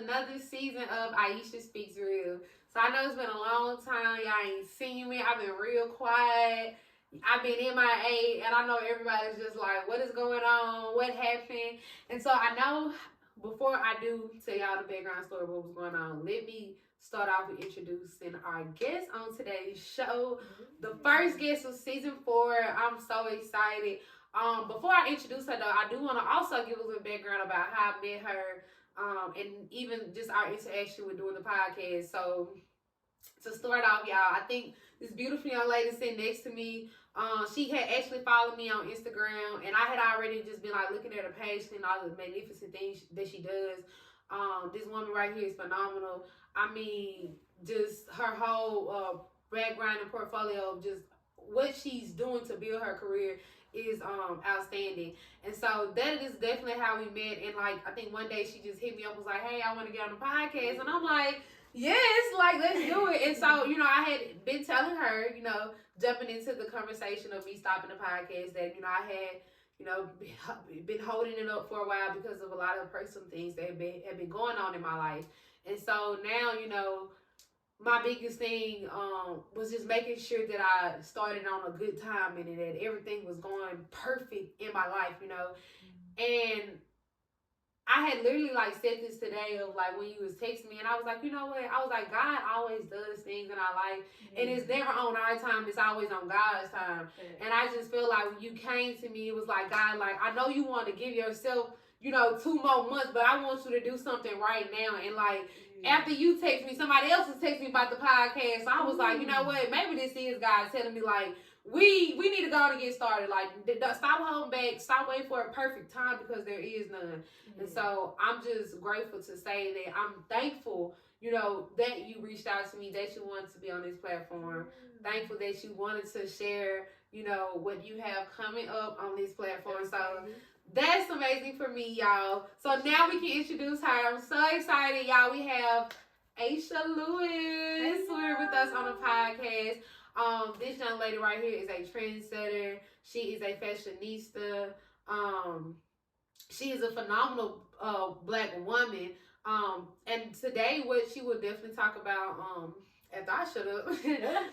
another season of Ayesha Speaks Real. So I know it's been a long time. Y'all ain't seen me. I've been real quiet. I've been MIA, and I know everybody's just like, what is going on? What happened? And so I know before I do tell y'all the background story of what was going on, let me start off with introducing our guest on today's show. The first guest of season 4. I'm so excited. Before I introduce her though, I do want to also give a little background about how I met her, and even just our interaction with doing the podcast. So to start off, y'all, I think this beautiful young lady sitting next to me, she had actually followed me on Instagram, and I had already just been like looking at her page and all the magnificent things that she does. This woman right here is phenomenal. I mean, just her whole background and portfolio of just what she's doing to build her career is outstanding. And so that is definitely how we met. And like, I think one day she just hit me up, was like, hey, I want to get on the podcast. And I'm like, yes, like, let's do it. And so, you know, I had been telling her, you know, jumping into the conversation of me stopping the podcast, that, you know, I had, you know, been holding it up for a while because of a lot of personal things that have been going on in my life. And so now, you know, my biggest thing was just making sure that I started on a good time and that everything was going perfect in my life, you know. And I had literally like said this today of like when you was texting me, and I was like, you know what? I was like, God always does things in our life, and it's never on our time. It's always on God's time. And I just feel like when you came to me, it was like, God, like, I know you want to give yourself, you know, 2 more months, but I want you to do something right now. And like, after you text me, somebody else was texting me about the podcast. So I was like, you know what? Maybe this is God telling me like, we need to go and get started. Like, stop holding back. Stop waiting for a perfect time, because there is none. And so I'm just grateful to say that I'm thankful, you know, that you reached out to me, that you wanted to be on this platform. Thankful that you wanted to share, you know, what you have coming up on this platform. So that's amazing for me, y'all. So now we can introduce her. I'm so excited, y'all. We have Ayesha Lewis here with us on the podcast. This young lady right here is a trendsetter. She is a fashionista. She is a phenomenal black woman. And today what she would definitely talk about, after I shut up,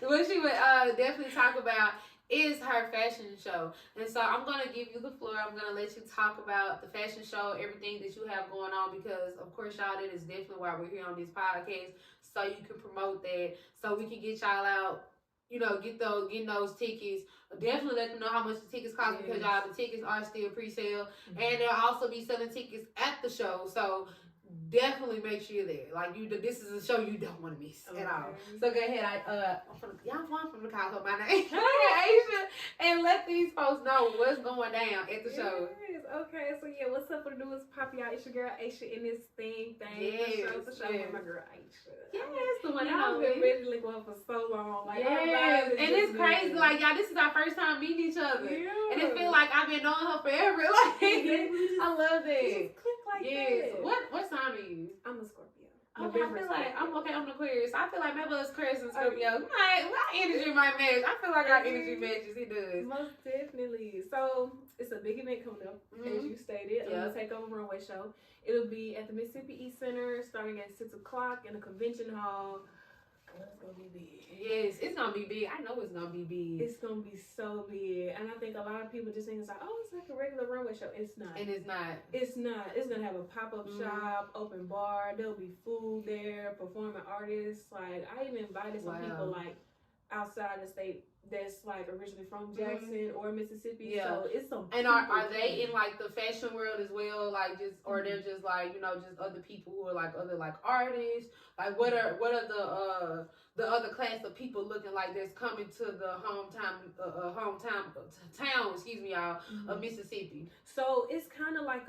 what she would definitely talk about is her fashion show. And so I'm going to give you the floor. I'm going to let you talk about the fashion show, everything that you have going on, because of course, y'all, that is definitely why we're here on this podcast, so you can promote that, so we can get y'all out, you know, getting those tickets. Definitely let them know how much the tickets cost, because y'all, the tickets are still pre-sale, and they'll also be selling tickets at the show. So definitely make sure you're there. Like, this is a show you don't want to miss at all. So go ahead. I'm from the call her my name. Ayesha, and let these folks know what's going down at the show. Okay, so yeah, what's up with the newest poppy out? It's your girl Ayesha in this thing. For sure with my girl Ayesha. Yes, the one I've been ready to go for so long. Like, yes, and it's crazy. Like, y'all, this is our first time meeting each other, and it feels like I've been knowing her forever. Like, I love that. Just click like that. What sign are you? I'm a Scorpio. Okay, I feel like I'm an Aquarius. I feel like maybe us Aquarius and Scorpio, my energy might match. I feel like our energy matches. It does. Most definitely. So it's a big event coming up, as you stated. The Takeover Runway Show. It'll be at the Mississippi East Center starting at 6 o'clock in the convention hall. It's gonna be big. Yes, it's gonna be big. I know it's gonna be big. It's gonna be so big, and I think a lot of people just think it's like, oh, it's like a regular runway show. It's not. And it's not. It's not. It's gonna have a pop-up shop, open bar. There'll be food there, performing artists. Like, I even invited some people like outside the state that's like originally from Jackson or Mississippi. Yeah. So it's some. And are they in like the fashion world as well? Like, just, or they're just like, you know, just other people who are like other like artists. Like, what are the other class of people looking like that's coming to the town, excuse me, y'all, of Mississippi? So it's kind of like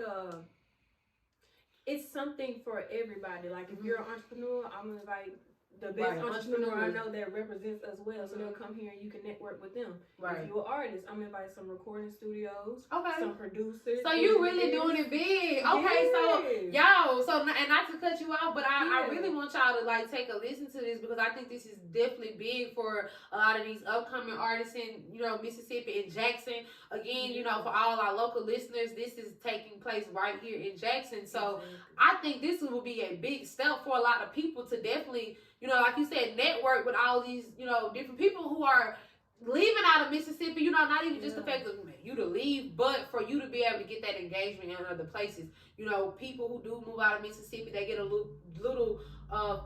it's something for everybody. Like, if you're an entrepreneur, I'm gonna invite the best entrepreneur I know that represents us well. So they'll come here and you can network with them. Right. If you're an artist, I'm inviting some recording studios. Okay. Some producers. So you really doing it big. Okay, so y'all, and not to cut you off, but I really want y'all to like take a listen to this because I think this is definitely big for a lot of these upcoming artists in, you know, Mississippi and Jackson. Again, you know, for all our local listeners, this is taking place right here in Jackson. So I think this will be a big step for a lot of people to definitely, you know, like you said, network with all these, you know, different people who are leaving out of Mississippi, you know, not even just the fact of you to leave, but for you to be able to get that engagement in other places. You know, people who do move out of Mississippi, they get a little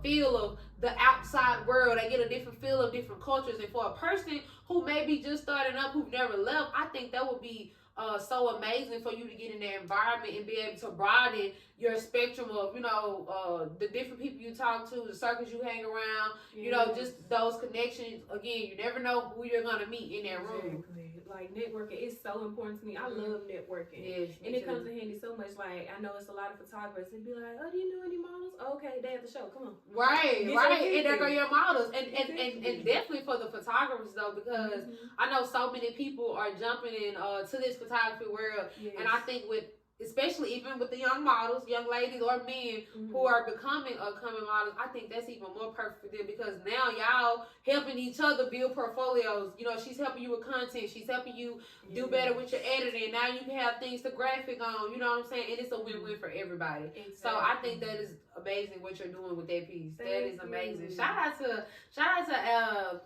feel of the outside world. They get a different feel of different cultures. And for a person who may be just starting up, who've never left, I think that would be so amazing for you to get in that environment and be able to broaden your spectrum of, you know, the different people you talk to, the circles you hang around, you know, just those connections. Again, you never know who you're going to meet in that room. Like, networking is so important to me. I love networking. Yes, and it comes in handy so much. Like, I know it's a lot of photographers. They'd be like, oh, do you know any models? Okay, they at the show. Come on. Right. And there go your models. And definitely for the photographers, though, because I know so many people are jumping in to this photography world. Yes. And I think especially even with the young models, young ladies or men who are becoming upcoming models, I think that's even more perfect for them because now y'all helping each other build portfolios. You know, she's helping you with content. She's helping you do better with your editing. Now you can have things to graphic on. You know what I'm saying? And it's a win-win for everybody. Exactly. So I think that is amazing what you're doing with that piece. That is amazing. Shout out to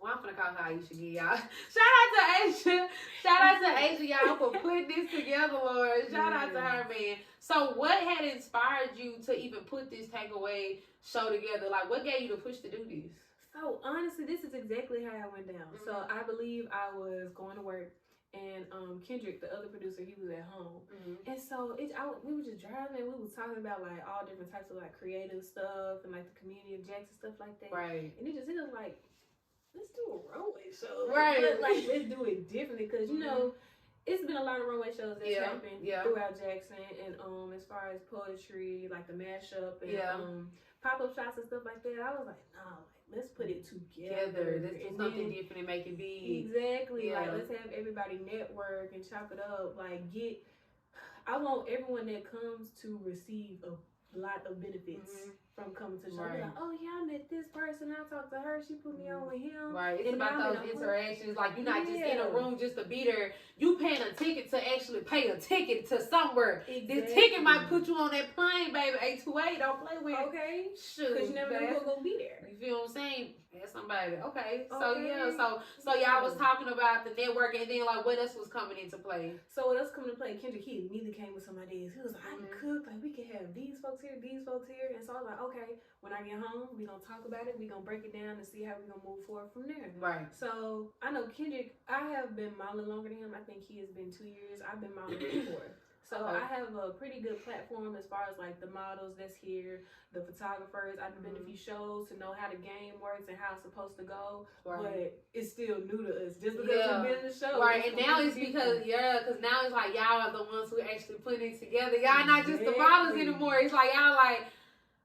well, I'm gonna call her Ayesha again, y'all. Shout out to Ayesha. Shout out to Ayesha, y'all, for putting this together, Lord. Shout out to her, man. So what had inspired you to even put this takeaway show together? Like, what gave you the push to do this? So, honestly, this is exactly how it went down. So, I believe I was going to work, and Kendrick, the other producer, he was at home. And so, we were just driving, we was talking about, like, all different types of, like, creative stuff and, like, the community of Jackson, stuff like that. Right. And it was like, let's do a runway show. Right. But, like, let's do it differently because, you know, it's been a lot of runway shows that's happened throughout Jackson. And as far as poetry, like the mashup and pop-up shops and stuff like that, I was like, no, let's put it together. Let's do something different and make it big. Exactly. Yeah. Like, let's have everybody network and chop it up. Like, I want everyone that comes to receive a lot of benefits from coming to the show. Like, oh yeah, I met this person, I talked to her, she put me on with him. Right, it's about those interactions. Like, you're not just in a room just to be there. You paying a ticket to actually pay a ticket to somewhere. Exactly. This ticket might put you on that plane, baby. 828, don't play with. Okay, shoot, because you never know who's gonna be there. You feel what I'm saying? Ask somebody. Okay. So y'all was talking about the network, and then like what else was coming into play? So what else coming into play? Kendrick, he immediately came with some ideas. He was like, I can cook. Like, we can have these folks here, and so I was like, okay. When I get home, we gonna talk about it. We gonna break it down and see how we gonna move forward from there. Right. So I know Kendrick. I have been modeling longer than him. I think he has been 2 years. I've been modeling before. So I have a pretty good platform as far as like the models that's here, the photographers. I've been to a few shows to know how the game works and how it's supposed to go. Right. But it's still new to us just because we've been in the show. Right, and now it's because now it's like y'all are the ones who actually put it together. Y'all not just the models anymore. It's like y'all like,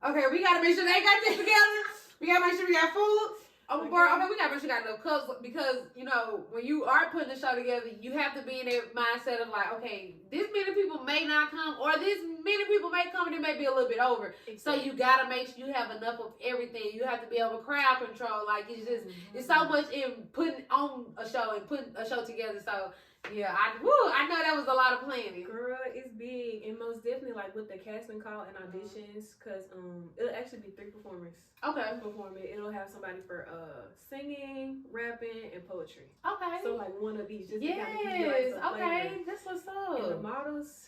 okay, we gotta make sure they got this together. We gotta make sure we got food. Okay, we gotta make sure we got enough cups because, you know, when you are putting the show together, you have to be in that mindset of like, okay, this many people may not come, or this many people may come and it may be a little bit over. Exactly. So you gotta make sure you have enough of everything. You have to be able to crowd control. Like, it's just, it's so much in putting on a show and putting a show together. So yeah, I know that was a lot of planning. Girl, it's big, and most definitely like with the casting call and auditions, cause it'll actually be 3 performers. Okay. Performing. It'll have somebody for singing, rapping, and poetry. Okay. So like one of each. Just to kind of give you like some flavor. That's what's up. And the models,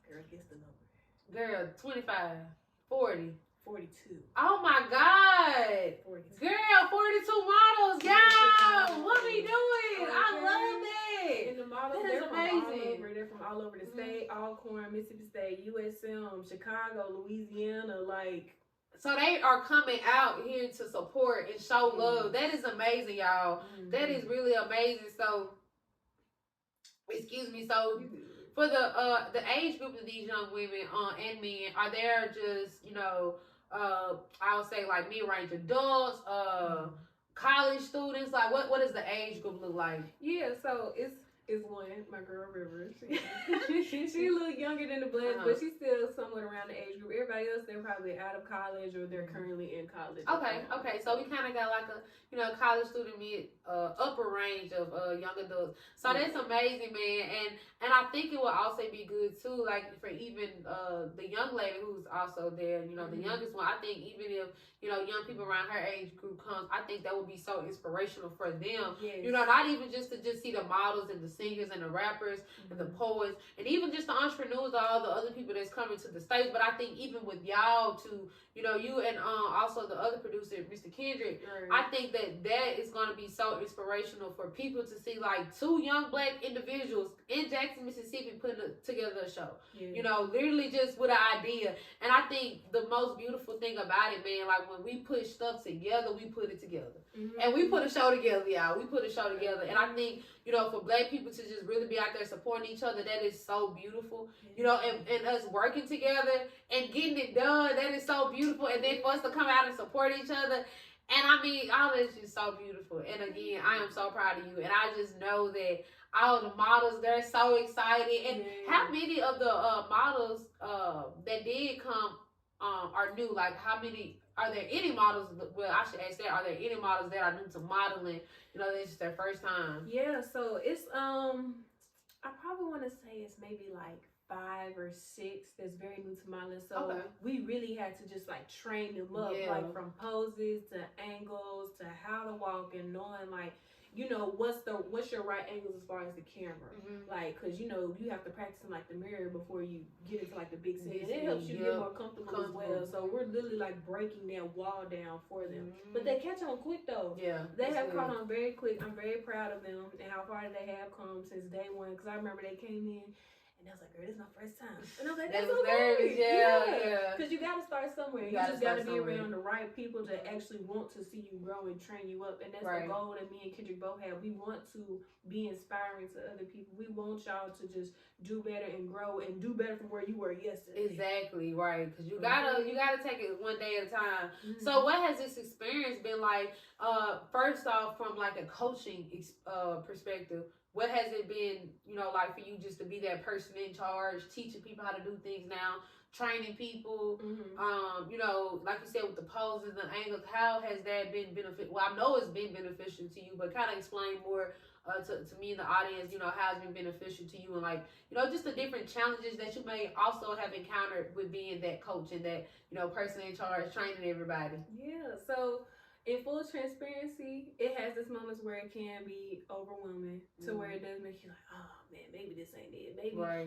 girl, guess the number. Girl, 25, 40. 42. Oh my God. 42. Girl, 42 models. Y'all, what we doing? Okay. I love that. And the models, they're amazing. They're from all over the state, Alcorn, Mississippi State, USM, Chicago, Louisiana, like. So they are coming out here to support and show love. That is amazing, y'all. That is really amazing. So, excuse me. So, for the age group of these young women and men, are there just, you know, are y'all say like mid-range adults, college students? Like what does the age group look like? Yeah, so it's one, my girl River. She a little younger than the Bloods, but she's still somewhat around the age group. Everybody else, they're probably out of college or they're currently in college. Okay. So we kind of got like a college student mid upper range of young adults. So that's amazing, man. And I think it will also be good too, like for even the young lady who's also there, the youngest one. I think even if young people around her age group comes, I think that would be so inspirational for them. Yes. Not even just to see the models and the singers and the rappers and the poets and even just the entrepreneurs, all the other people that's coming to the stage. But I think even with y'all to, you and also the other producer, Mr. Kendrick, I think that is going to be so inspirational for people to see like two young black individuals in Jackson, Mississippi putting together a show. Yeah. Literally just with an idea. And I think the most beautiful thing about it, man, like when we put stuff together, we put it together. And we put a show together, y'all. We put a show together. And I think, for black people to just really be out there supporting each other, that is so beautiful. And us working together and getting it done, that is so beautiful. And then for us to come out and support each other. And I mean, all this is just so beautiful. And again, I am so proud of you. And I just know that all the models, they're so excited. And how many of the models that did come are new? Like how many? Are there any models? Well, I should ask that. Are there any models that are new to modeling? This is their first time. Yeah. So it's I probably want to say it's maybe like 5 or 6 that's very new to modeling. So we really had to just like train them up, like from poses to angles to how to walk and knowing like, what's your right angles as far as the camera, like, cause you have to practice in like the mirror before you get into like the big scene. And it helps you get more comfortable as well. So we're literally like breaking that wall down for them, but they catch on quick though. Yeah, they have caught on very quick. I'm very proud of them and how far they have come since day one. Cause I remember they came in. And I was like, girl, this is my first time. And I was like, that's okay. Yeah. Because you got to start somewhere. You just got to be around the right people to actually want to see you grow and train you up. And that's the goal that me and Kendrick both have. We want to be inspiring to other people. We want y'all to just do better and grow and do better from where you were yesterday. Exactly, right. Because you gotta take it one day at a time. So what has this experience been like? First off, from like a coaching perspective, what has it been, like for you just to be that person in charge, teaching people how to do things now, training people, like you said with the poses and angles, how has that been beneficial? Well, I know it's been beneficial to you, but kind of explain more to me and the audience, how it's been beneficial to you and like, just the different challenges that you may also have encountered with being that coach and that, person in charge, training everybody. Yeah, so in full transparency, it has its moments where it can be overwhelming to where it does make you like, oh man, maybe this ain't it.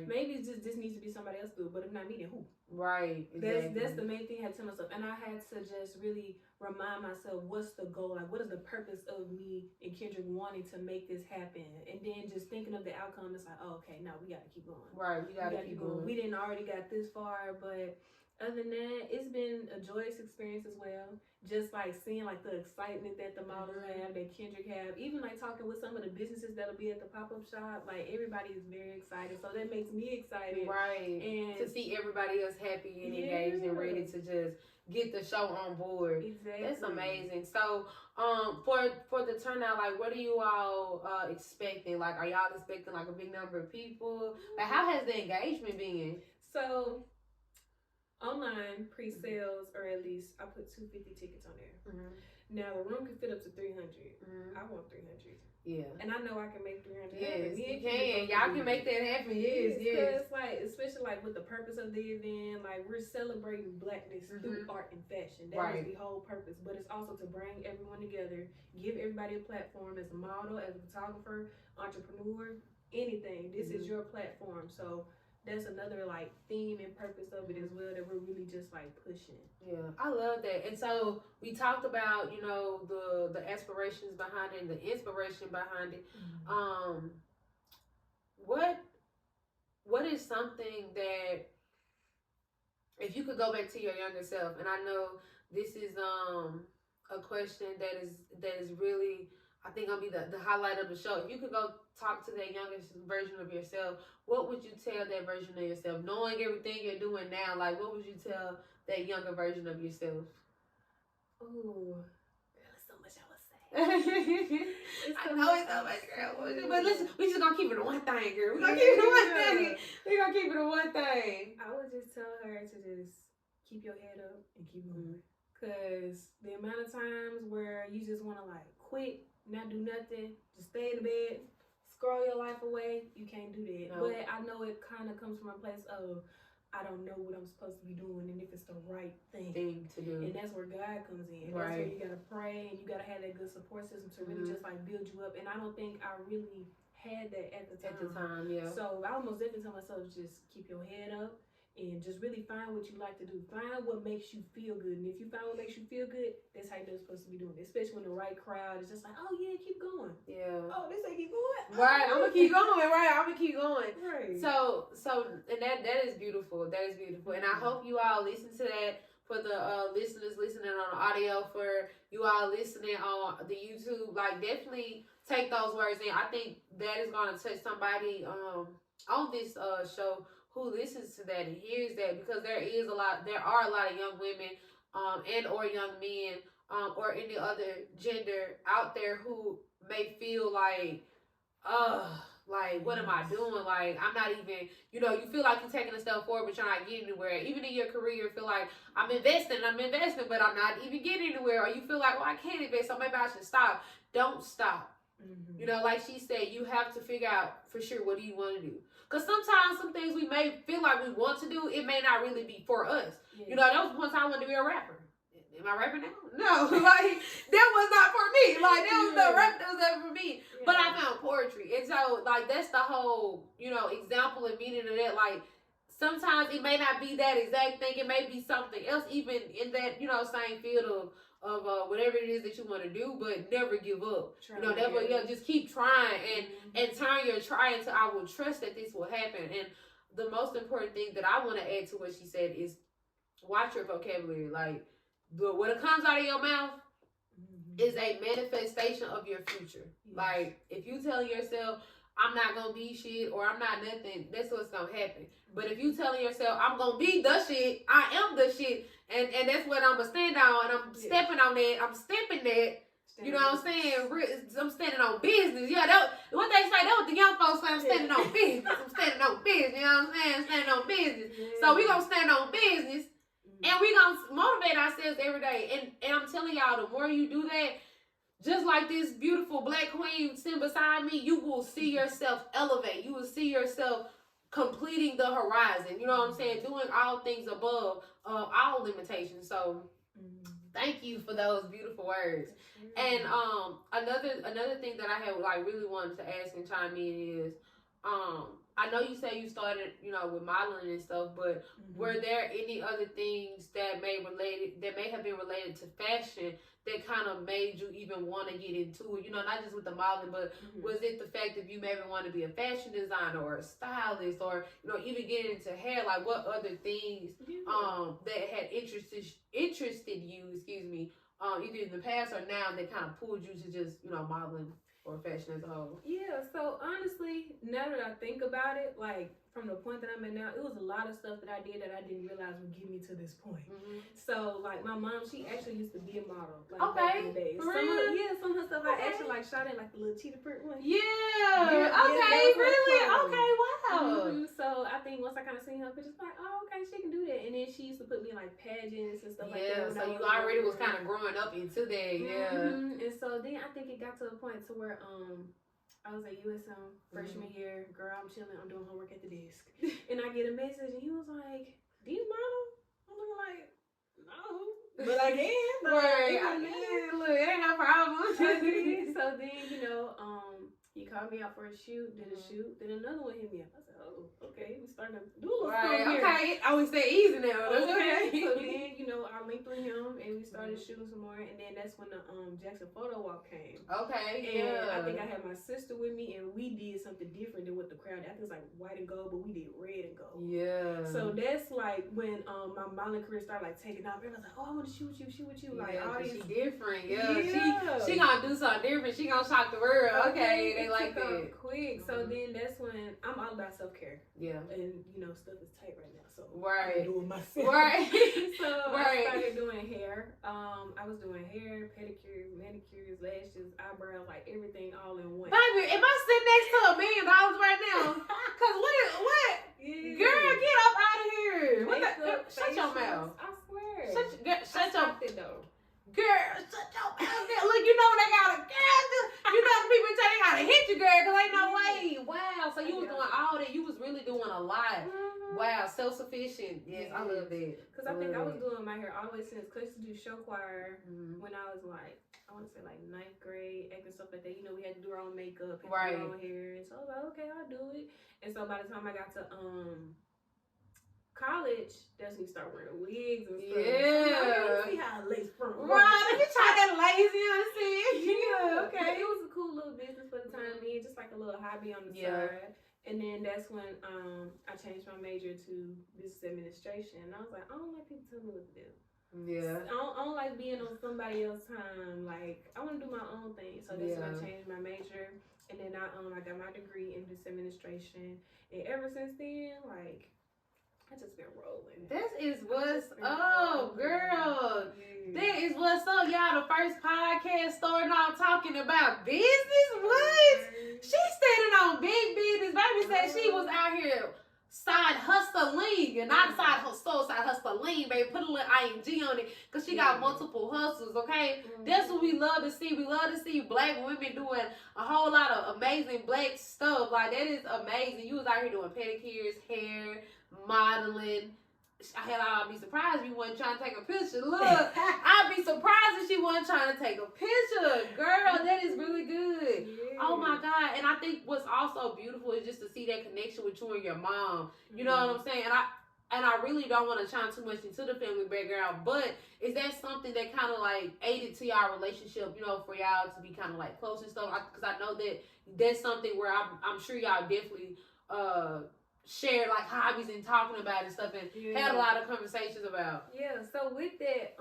Maybe it's just this needs to be somebody else do it, but if not me, then who? Right. Exactly. That's the main thing I had to tell myself. And I had to just really remind myself, what's the goal? Like, what is the purpose of me and Kendrick wanting to make this happen? And then just thinking of the outcome, it's like, oh, okay, no, we got to keep going. Right, we got to keep going. We didn't already got this far, but other than that, it's been a joyous experience as well. Just like seeing like the excitement that the models have, that Kendrick have, even like talking with some of the businesses that'll be at the pop-up shop, like everybody is very excited. So that makes me excited. Right. And to see everybody else happy and engaged and ready to just get the show on board. Exactly. That's amazing. So for the turnout, like what are you all expecting? Like are y'all expecting like a big number of people? Like how has the engagement been? So online pre-sales, or at least I put 250 tickets on there. Now the room can fit up to 300. I want 300. Yeah. And I know I can make 300. Yes, you can. Y'all can make that happen. Yes. Because like, especially like with the purpose of the event, like we're celebrating blackness through art and fashion. That is the whole purpose. But it's also to bring everyone together, give everybody a platform as a model, as a photographer, entrepreneur, anything. This is your platform. So that's another like theme and purpose of it as well that we're really just like pushing. Yeah, I love that. And so we talked about, the aspirations behind it and the inspiration behind it. What is something that, if you could go back to your younger self, and I know this is a question that is really, I think, gonna be the highlight of the show. If you could go talk to that youngest version of yourself, what would you tell that version of yourself? Knowing everything you're doing now, like what would you tell that younger version of yourself? Oh, there's so much I would say. I know it's so much, girl. But listen, we just gonna keep it to one thing, girl. We gonna keep it to one thing. We gonna keep it to one thing. I would just tell her to just keep your head up and keep moving. Cause the amount of times where you just wanna like quit, not do nothing, just stay in the bed, scroll your life away, you can't do that. No. But I know it kind of comes from a place of I don't know what I'm supposed to be doing and if it's the right thing to do. And that's where God comes in. That's where you gotta pray and you gotta have that good support system to really just like build you up. And I don't think I really had that at the time. So I almost definitely tell myself just keep your head up and just really find what you like to do. Find what makes you feel good. And if you find what makes you feel good, that's how you're supposed to be doing it. Especially when the right crowd is just like, oh yeah, keep going. Yeah. Oh, they say keep going. Right, I'm gonna keep going. Right, I'm gonna keep going. Right. So, and that is beautiful. That is beautiful. And I hope you all listen to that. For the listeners listening on audio, for you all listening on the YouTube, like definitely take those words in. I think that is gonna touch somebody on this show who listens to that and hears that, because there are a lot of young women and or young men or any other gender out there who may feel like what am I doing? Like, I'm not even, you feel like you're taking a step forward, but you're not getting anywhere. Even in your career, you feel like I'm investing, but I'm not even getting anywhere. Or you feel like, well, I can't invest, so maybe I should stop. Don't stop. Like she said, you have to figure out for sure, what do you want to do? Because sometimes some things we may feel like we want to do, it may not really be for us. Yeah. There was one time I wanted to be a rapper. Am I rapping now? No, like that was not for me. Like that was the rap that was ever for me. Yeah. But I found poetry, and so like that's the whole example and meaning of that. Like sometimes it may not be that exact thing. It may be something else, even in that same field of whatever it is that you want to do. But never give up. Just keep trying and turn your try into I will trust that this will happen. And the most important thing that I want to add to what she said is watch your vocabulary. Like. When it comes out of your mouth is a manifestation of your future. Yes. Like, if you telling yourself, I'm not going to be shit or I'm not nothing, that's what's going to happen. But if you telling yourself, I'm going to be the shit, I am the shit, and that's what I'm going to stand on, and I'm stepping on that, I'm stepping that, you know what I'm saying? I'm standing on business. Yeah, what they say, that what the young folks say, I'm standing on business. I'm standing on business, you know what I'm saying? I'm standing on business. Yeah. So we going to stand on business. And we're going to motivate ourselves every day. And I'm telling y'all, the more you do that, just like this beautiful black queen sitting beside me, you will see yourself elevate. You will see yourself completing the horizon. You know what I'm saying? Doing all things above all limitations. So thank you for those beautiful words. And another thing that I had really wanted to ask and chime in is, I know you say you started, with modeling and stuff, but were there any other things that may have been related to fashion that kind of made you even want to get into it? Not just with the modeling, but was it the fact that you maybe want to be a fashion designer or a stylist, or even getting into hair? Like, what other things that had interested you, either in the past or now, that kind of pulled you to just modeling or fashion as a whole? Yeah, so honestly, now that I think about it, like from the point that I'm at now, it was a lot of stuff that I did that I didn't realize would get me to this point. So like my mom, she actually used to be a model. Like back in the days. Some of her stuff I actually like shot in, like the little cheetah print one. Really? Okay, wow. So I think once I kind of seen her pictures, like, oh, okay, she can do that. And then she used to put me in like pageants and stuff like that. So you already was kind of growing up into that, And so then I think it got to a point to where I was at USM freshman year. Girl, I'm chilling. I'm doing homework at the desk. And I get a message, and he was like, do you model? I'm looking like, no. But I can. Look, it ain't no problem. So then, he called me out for a shoot, did a shoot. Then another one hit me up. I said, oh, okay. We starting to do a little stuff here. Okay. I always say easy now. Okay. So then, I linked with him, and we started shooting some more. And then that's when the Jackson photo walk came. Okay, and I think I had my sister with me, and we did something different than what the crowd did. I think it was like white and gold, but we did red and gold. Yeah. So that's like when my modeling career started like taking off. Everyone's like, oh, I want to shoot with you. Like, she different. Yeah. She gonna do something different. She gonna shock the world. Okay. They like that. Quick. So then that's when I'm all about self-care. Yeah. And, stuff is tight right now. So right. I'm doing myself. Right. So I started doing hair. I was doing hair, pedicures, manicures, lashes, eyebrows, like everything all in one. Baby, am I sitting next to $1 million right now? Cause what? Yeah. Girl, get up out of here. Makeup, shut your mouth. I swear. Shut your though. Girl, shut your mouth. Look, you know they gotta, the people tell they gotta hit you, girl, cause ain't no way. Wow, so you was doing all that. You was really doing a lot. Wow, self-sufficient. Yes, I love that. Cause I think I was doing my hair all the way since, cause I used to do show choir when I was like, I want to say like 9th grade, acting stuff like that. We had to do our own makeup, and do our own hair, and so I was like, okay, I'll do it. And so by the time I got to college, that's when you start wearing wigs and stuff. Yeah. See how lace front. Right, let me try that lazy, you understand? Yeah, okay. It was a cool little business for the time being, just like a little hobby on the side. And then that's when I changed my major to business administration. And I was like, I don't like people telling me what to do. Yeah. I don't like being on somebody else's time. Like, I want to do my own thing. So that's when I changed my major. And then I got my degree in business administration. And ever since then, like, I just been rolling. That is what's up, girl. Yeah. That is what's up, y'all. The first podcast starting off talking about business. What? She's standing on big business. Baby said she was out here side hustling, and not side hustling, baby. Put a little ing on it, cause she got multiple hustles. Okay, that's what we love to see. We love to see black women doing a whole lot of amazing black stuff. Like, that is amazing. You was out here doing pedicures, hair, modeling. I'd be surprised if you wasn't trying to take a picture. Look, I'd be surprised if she wasn't trying to take a picture. Girl, that is really good. Yeah. Oh my God. And I think what's also beautiful is just to see that connection with you and your mom. You know what I'm saying? And I really don't want to chime too much into the family background, but is that something that kind of like aided to y'all relationship, for y'all to be kind of like close and stuff? Because I know that that's something where I'm sure y'all definitely shared like hobbies and talking about and stuff, and had a lot of conversations about. Yeah, so with that,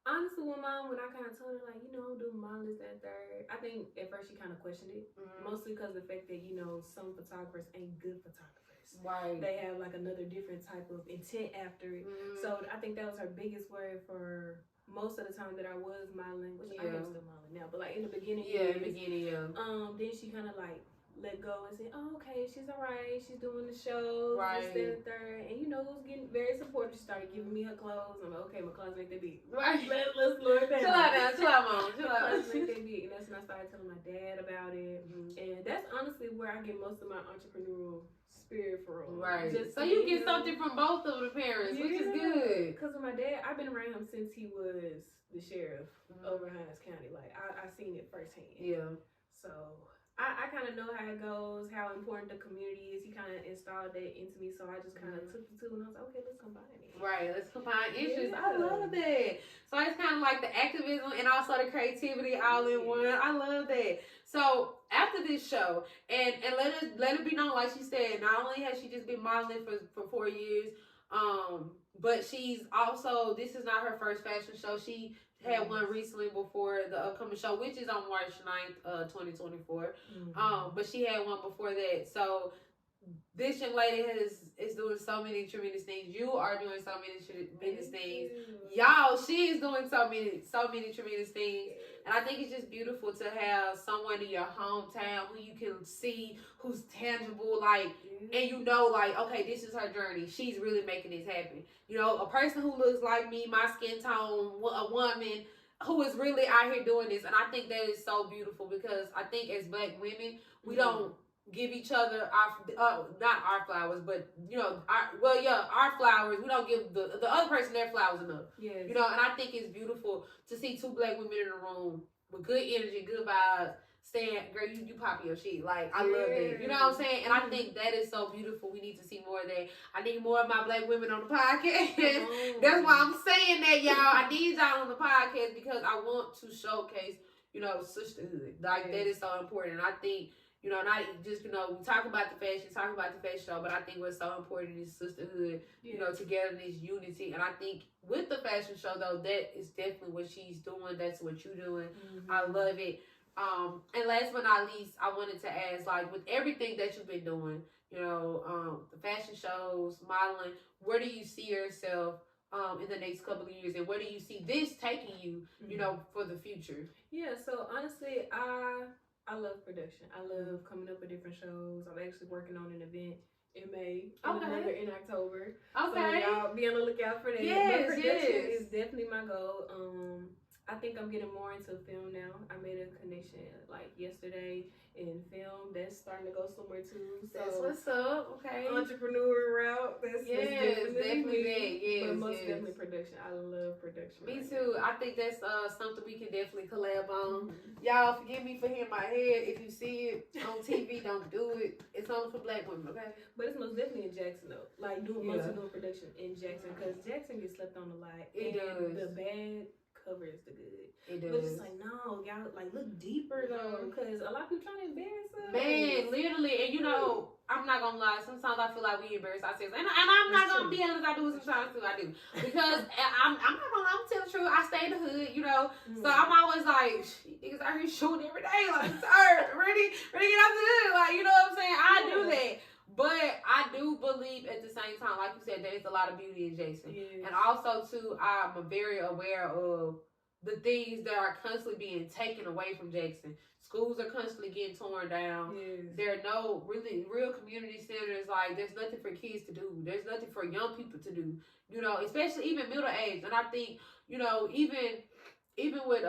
honestly, when I kind of told her, like, I'm doing modeling, that third, I think at first she kind of questioned it, mostly because of the fact that, some photographers ain't good photographers. Right. They have like another different type of intent after it. So I think that was her biggest worry for most of the time that I was modeling, which I am still modeling now, but like in the beginning, then she kind of like let go and say, oh, okay, she's all right, she's doing the shows, this, that, and third, and it was getting very supportive. She started giving me her clothes. I'm like, okay, my clothes make that big. Right. Let's lower it down. Chill out, mom. Chill out. Clothes make that big, and that's when I started telling my dad about it, and that's honestly where I get most of my entrepreneurial spirit from. Right. So you get something from both of the parents, which is good. Because with my dad, I've been around him since he was the sheriff over Hines County. Like, I seen it firsthand. Yeah. So I kind of know how it goes, how important the community is. He kind of installed that into me, so I just kind of took the two, and I was like, okay, let's combine it. Right, let's combine interests. I love that. So it's kind of like the activism and also the creativity all in one. I love that. So after this show, and let it be known, like she said, not only has she just been modeling for 4 years, but she's also, this is not her first fashion show. She had one recently before the upcoming show, which is on March 9th, 2024. But she had one before that. So this young lady is doing so many tremendous things. You are doing so many tremendous things. Y'all, she is doing so many tremendous things. And I think it's just beautiful to have someone in your hometown who you can see, who's tangible, like, and like, okay, this is her journey. She's really making this happen. A person who looks like me, my skin tone, a woman who is really out here doing this. And I think that is so beautiful, because I think as black women, we don't give each other not our flowers, but our flowers. We don't give the other person their flowers enough. Yes. And I think it's beautiful to see two black women in a room with good energy, good vibes, saying, girl, you pop your shit. Like, I love it. You know what I'm saying? And I think that is so beautiful. We need to see more of that. I need more of my black women on the podcast. That's why I'm saying that, y'all. I need y'all on the podcast, because I want to showcase, sisterhood. Like, that is so important. And I think, not just, we talk about the fashion show, but I think what's so important is sisterhood, togetherness, unity. And I think with the fashion show, though, that is definitely what she's doing. That's what you're doing. I love it. And last but not least, I wanted to ask, like, with everything that you've been doing, the fashion shows, modeling, where do you see yourself in the next couple of years, and where do you see this taking you, for the future? Yeah, so honestly, I love production. I love coming up with different shows. I'm actually working on an event in May and another in October. Okay. So y'all be on the lookout for that. Yes, but production is definitely my goal. I think I'm getting more into film now. I made a connection like yesterday in film. That's starting to go somewhere too. So that's what's up. Okay. Entrepreneur route. That's definitely that. Yes, but most definitely production. I love production. Me too. I think that's something we can definitely collab on. Y'all, forgive me for hitting my head. If you see it on TV, don't do it. It's only for black women, okay? But it's most definitely in Jackson though. Like doing production in Jackson, because Jackson gets slept on a lot. It does. The bad covers the good. It does. But it's like, no, y'all like look deeper though, because a lot of people trying to embarrass us. Man, literally, and I'm not gonna lie. Sometimes I feel like we embarrass ourselves, and I'm not gonna be honest. I do it sometimes too. I do, because I'm not gonna lie. I'm telling the truth. I stay in the hood, So I'm always like, niggas out here shooting every day, like, sir, ready to get out the hood, like, you know what I'm saying? I do that. But I do believe at the same time, like you said, there's a lot of beauty in Jackson. Yes. And also, too, I'm very aware of the things that are constantly being taken away from Jackson. Schools are constantly getting torn down. Yes. There are no real community centers. Like, there's nothing for kids to do. There's nothing for young people to do. Especially even middle age. And I think, even with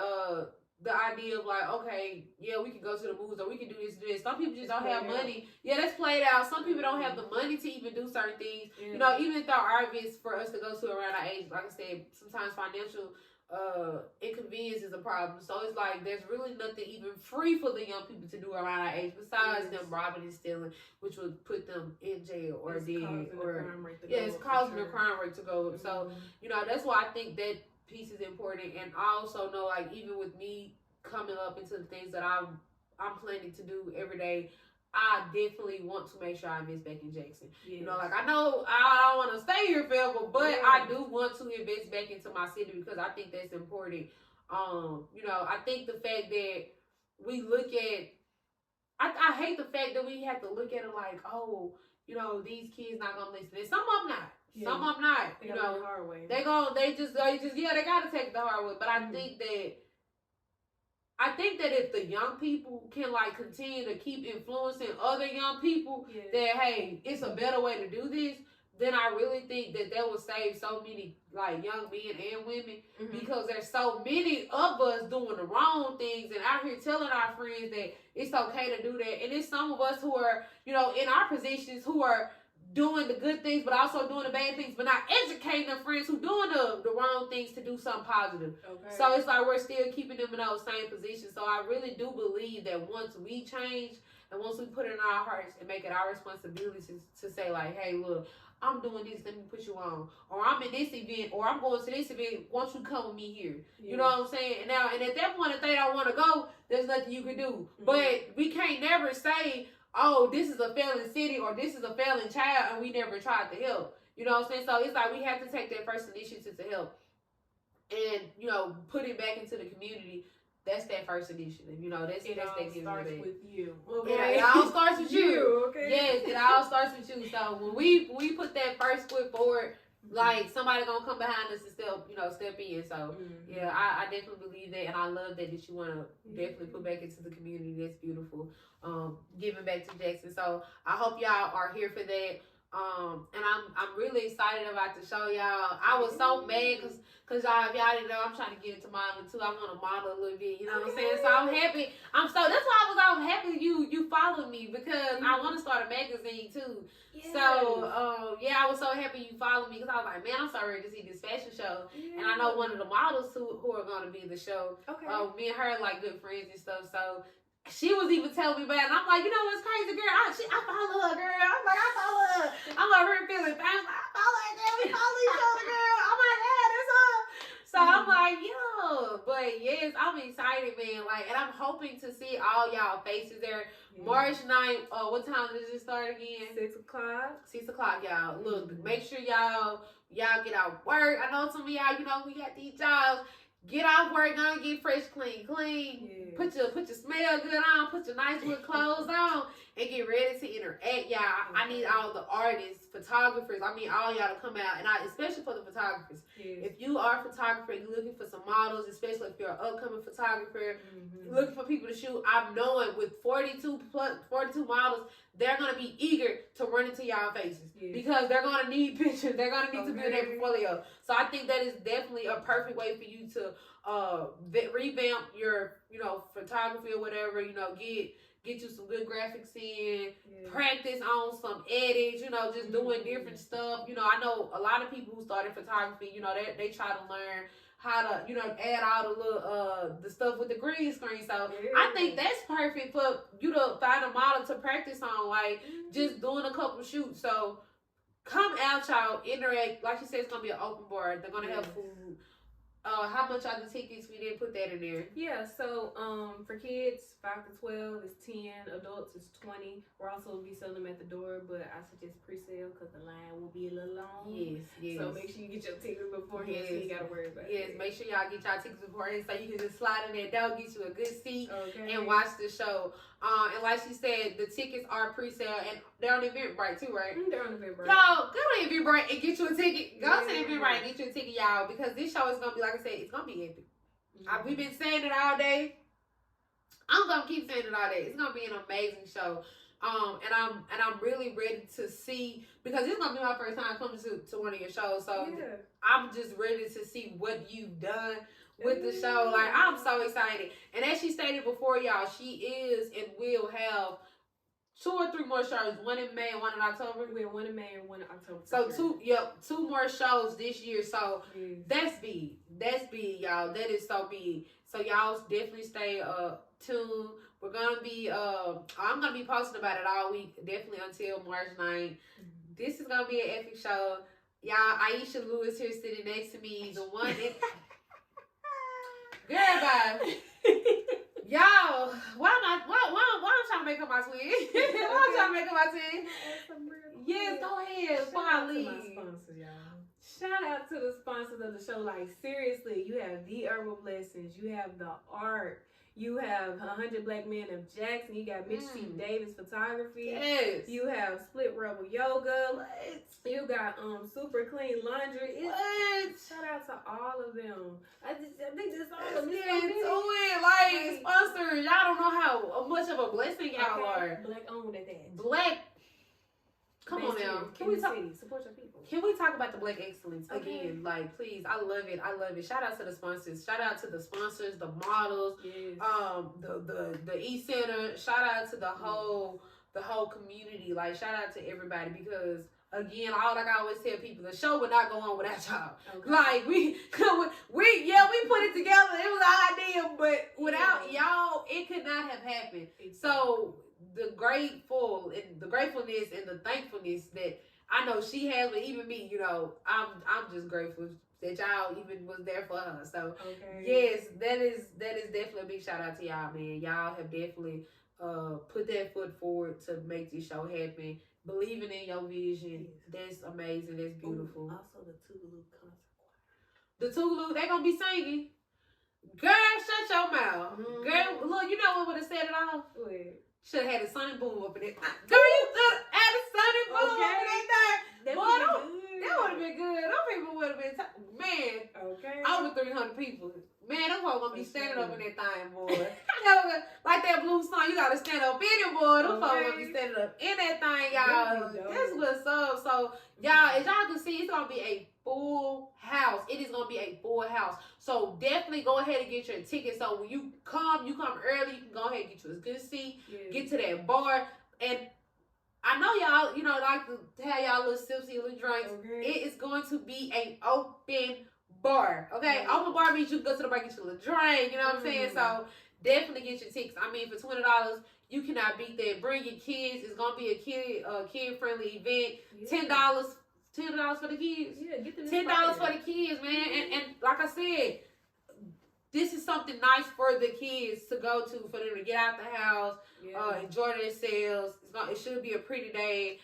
the idea of like, okay, yeah, we can go to the movies or we can do this. Some people just don't have money. Yeah, that's played out. Some people don't have the money to even do certain things. Yeah. Even though our events for us to go to around our age, like I said, sometimes financial inconvenience is a problem. So it's like there's really nothing even free for the young people to do around our age besides them robbing and stealing, which would put them in jail or dead, or it's causing the crime rate to go up. So that's why I think that piece is important. And I also know, like, even with me coming up into the things that I'm planning to do every day, I definitely want to make sure I invest back in Jackson. Yes. I know I don't want to stay here forever, but I do want to invest back into my city because I think that's important. I think the fact that we look at, I hate the fact that we have to look at it like, oh, these kids not gonna listen. And some of them not. Yeah. Some of them not. They gotta take the hard way. They gotta take the hard way. But I think that if the young people can continue to keep influencing other young people, that hey, it's a better way to do this, then I really think that will save so many young men and women, because there's so many of us doing the wrong things and out here telling our friends that it's okay to do that. And it's some of us who are, in our positions who are doing the good things, but also doing the bad things, but not educating their friends who doing the wrong things to do something positive. Okay. So it's like we're still keeping them in those same positions. So I really do believe that once we change and once we put it in our hearts and make it our responsibility to say like, hey, look, I'm doing this, let me put you on. Or I'm in this event, or I'm going to this event, won't you come with me here? Yeah. You know what I'm saying? And at that point, if they don't want to go, there's nothing you can do. But we can't never say, oh, this is a failing city or this is a failing child and we never tried to help. You know what I'm saying? So it's like we have to take that first initiative to help and, put it back into the community. That's that first initiative. That's it all starts with you. Okay. Yeah, it all starts with you. Okay. Yes, it all starts with you. So when we put that first foot forward, somebody gonna come behind us and step in. So yeah, I definitely believe that, and I love that you want to definitely put back into the community. That's beautiful. Giving back to Jackson. So I hope y'all are here for that. And I'm really excited about the show, y'all. I was so mad because y'all, if y'all didn't know, I'm trying to get into modeling too. I want to model a little bit, you know what I'm saying? So I'm happy. That's why I was happy you followed me, because I want to start a magazine too. Yes. So I was so happy you followed me, because I was like, man, I'm so ready to see this fashion show. Yeah. And I know one of the models who are going to be in the show. Okay. Me and her are good friends and stuff. So she was even telling me about it. And I'm like, what's crazy, girl? I follow her, girl. I'm like, I follow her. I'm like, her feeling famous. I follow her, girl. We follow each other, girl. I'm like, yeah, that's her. So I'm like, yo. But yes, I'm excited, man. And I'm hoping to see all y'all faces there. March 9th. What time does it start again? 6 o'clock. 6 o'clock, y'all. Look, make sure y'all get out work. I know some of y'all, we got these jobs. Get off work, go and get fresh, clean. Yeah. Put your smell good on, put your nice little clothes on, and get ready to interact, y'all. I need all the artists, photographers. I mean, all y'all to come out, and especially for the photographers. Yes. If you are a photographer, you're looking for some models, especially if you're an upcoming photographer, looking for people to shoot. I'm knowing with 42 models, they're gonna be eager to run into y'all faces because they're gonna need pictures. They're gonna need to build their portfolio. So I think that is definitely a perfect way for you to revamp your, photography or whatever. Get you some good graphics in, practice on some edits, just doing different stuff. I know a lot of people who started photography, they try to learn how to, add all the little, the stuff with the green screen. So I think that's perfect for you to find a model to practice on, like just doing a couple shoots. So come out, y'all, interact. Like she said, it's going to be an open bar. They're going to have food. How much are the tickets? We didn't put that in there. Yeah, so for kids 5 to 12 is 10, adults is 20. We're also be selling them at the door, but I suggest pre-sale because the line will be a little long. Yes. So make sure you get your tickets beforehand so you gotta worry about it. Yes, make sure y'all get y'all tickets beforehand so you can just slide in that door, get you a good seat, and Okay. watch the show. And like she said, the tickets are pre-sale and they're on Eventbrite too, right? They're on Eventbrite. Y'all, go to Eventbrite and get you a ticket. Go to Eventbrite and get you a ticket, y'all, because this show is gonna be, like I said, it's gonna be epic. We've been saying it all day. I'm gonna keep saying it all day. It's gonna be an amazing show. And I'm really ready to see, because it's gonna be my first time coming to one of your shows. So I'm just ready to see what you've done with the show. Like, I'm so excited. And as she stated before, y'all, she is and will have 2 or 3 more shows. One in May and one in October. We have one in May and one in October. So 2 more shows this year. So that's big. That's big, y'all. That is so big. So y'all definitely stay tuned. We're gonna be I'm gonna be posting about it all week, definitely until March 9th. This is gonna be an epic show. Y'all, Ayesha Lewis here sitting next to me, the one that girl, bye. Y'all, why I'm trying to make up my twin? Why I'm trying to make up my twin? Yes, go ahead. Shout out to my sponsors, y'all. Shout out to the sponsors of the show. Like, seriously, you have The Herbal Blessings, you have The Art, you have 100 Black Men of Jackson, you got Mitch T. Davis Photography, you have Split Rebel Yoga, you got Super Clean Laundry. Shout out to all of them. I think this all of them. Like, sponsors, y'all don't know how much of a blessing y'all are. Black owned at that. Black. Come on now. Can we talk? Support your people. Can we talk about the Black excellence again? Like, please, I love it. I love it. Shout out to the sponsors. Shout out to the sponsors, the models, the e-center. Shout out to the whole community. Like, shout out to everybody, because again, like I always tell people, the show would not go on without y'all. Like, we put it together. It was our idea, but without y'all, it could not have happened. So the gratefulness and the thankfulness that I know she has, but even me, I'm just grateful that y'all even was there for her. So yes, that is definitely a big shout out to y'all, man. Y'all have definitely put that foot forward to make this show happen. Believing in your vision. That's amazing. That's beautiful. Also the Tougaloo concert choir. The Tougaloo, they gonna be singing. Girl, shut your mouth. Girl, look, you know what would have set it off? Should have had a Sunny Boom up in it. Girl, you could have had a Sunny Boom up in that thing. Boy, that would have been good. Those people would have been, man, over 300 people. Man, them folks gonna be standing up in that thing, boy. Like that blue song, you gotta stand up in it, boy. Them folks gonna be standing up in that thing, y'all. That's what's up. So, y'all, as y'all can see, it's gonna be a full house. It is gonna be a full house. So definitely go ahead and get your ticket. So when you come early, you can go ahead and get you a good seat, get to that bar. And I know y'all, like to have y'all little sips and little drinks. It is going to be an open bar. Okay? Open bar means you can go to the bar and get you a little drink, you know what I'm saying? So definitely get your tickets. I mean, for $20, you cannot beat that. Bring your kids. It's gonna be a kid friendly event. $10 for the kids. Get them $10 for the kids, man. And like I said, this is something nice for the kids to go to, for them to get out the house, enjoy themselves. It should be a pretty day.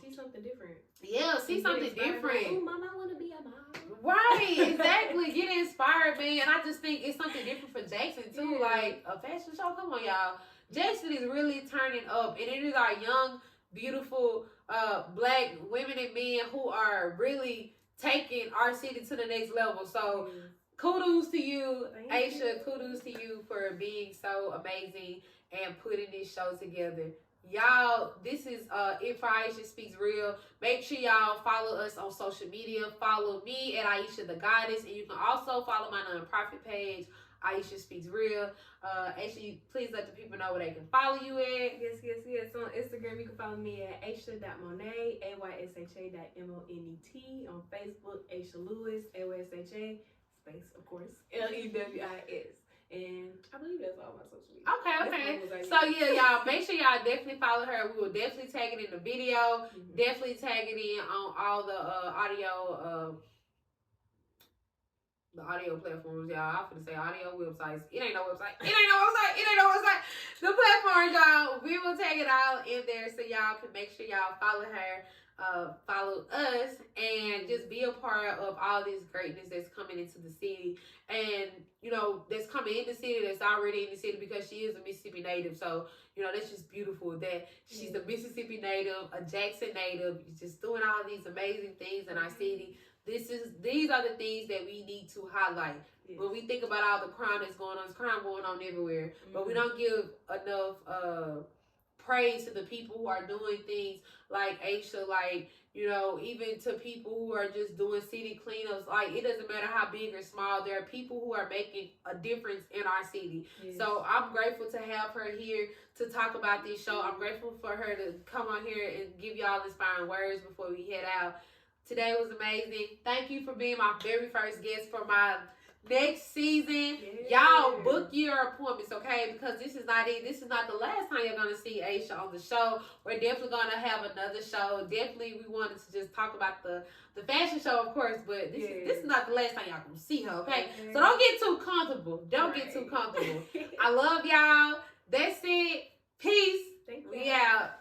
See something different. Yeah, see something different. Oh, mama, I want to be a mom. Right, exactly. Get inspired, man. And I just think it's something different for Jackson too. Yeah. Like a fashion show. Come on, y'all. Jackson is really turning up, and it is our young, beautiful, black women and men who are really taking our city to the next level. So, kudos to you, Ayesha. Kudos to you for being so amazing and putting this show together. Y'all, this is it for Ayesha Speaks Real. Make sure y'all follow us on social media. Follow me at Ayesha the Goddess, and you can also follow my nonprofit page, Ayesha Speaks Real. Actually, please let the people know where they can follow you at. Yes. On Instagram, you can follow me at Aysha.Monet, AYSHA.MONET. On Facebook, Aysha Lewis, AYSHA, space, of course, LEWIS. And I believe that's all my social media. Okay. So yeah, y'all, make sure y'all definitely follow her. We will definitely tag it in the video. Definitely tag it in on all the audio platforms, y'all. I'm gonna say audio websites. It ain't no website. The platforms, y'all. We will tag it all in there so y'all can make sure y'all follow her, follow us, and just be a part of all this greatness that's coming into the city. And, you know, that's coming in the city, that's already in the city, because she is a Mississippi native. So, you know, that's just beautiful that she's a Mississippi native, a Jackson native, just doing all these amazing things in our city. These are the things that we need to highlight. Yes. When we think about all the crime that's going on, there's crime going on everywhere. But we don't give enough praise to the people who are doing things like Ayesha, like, you know, even to people who are just doing city cleanups. Like, it doesn't matter how big or small, there are people who are making a difference in our city. Yes. So I'm grateful to have her here to talk about this show. I'm grateful for her to come on here and give y'all inspiring words before we head out. Today was amazing. Thank you for being my very first guest for my next season. Y'all book your appointments, okay? Because this is not it. This is not the last time you're gonna see Ayesha on the show. We're definitely gonna have another show. Definitely, we wanted to just talk about the fashion show, of course, but this is not the last time y'all gonna see her, okay? So don't get too comfortable. Get too comfortable. I love y'all. That's it. Peace. Thank you. We out.